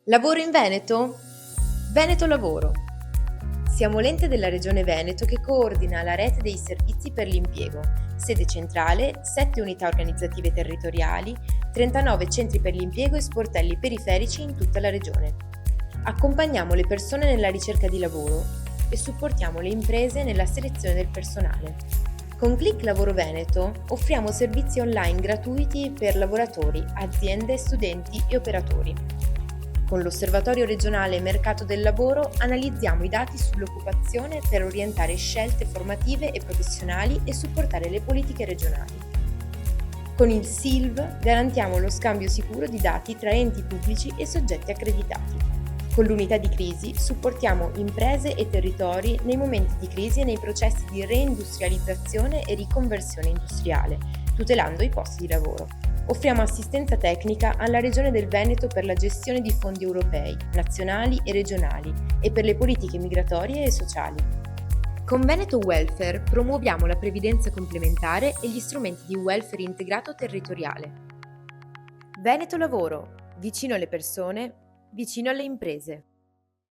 Lavoro in Veneto? Veneto Lavoro. Siamo l'ente della Regione Veneto che coordina la rete dei servizi per l'impiego, sede centrale, 7 unità organizzative territoriali, 39 centri per l'impiego e sportelli periferici in tutta la regione. Accompagniamo le persone nella ricerca di lavoro e supportiamo le imprese nella selezione del personale. Con Click Lavoro Veneto offriamo servizi online gratuiti per lavoratori, aziende, studenti e operatori. Con l'Osservatorio regionale Mercato del Lavoro analizziamo i dati sull'occupazione per orientare scelte formative e professionali e supportare le politiche regionali. Con il SILV garantiamo lo scambio sicuro di dati tra enti pubblici e soggetti accreditati. Con l'unità di crisi supportiamo imprese e territori nei momenti di crisi e nei processi di reindustrializzazione e riconversione industriale, tutelando i posti di lavoro. Offriamo assistenza tecnica alla Regione del Veneto per la gestione di fondi europei, nazionali e regionali e per le politiche migratorie e sociali. Con Veneto Welfare promuoviamo la previdenza complementare e gli strumenti di welfare integrato territoriale. Veneto Lavoro, vicino alle persone, vicino alle imprese.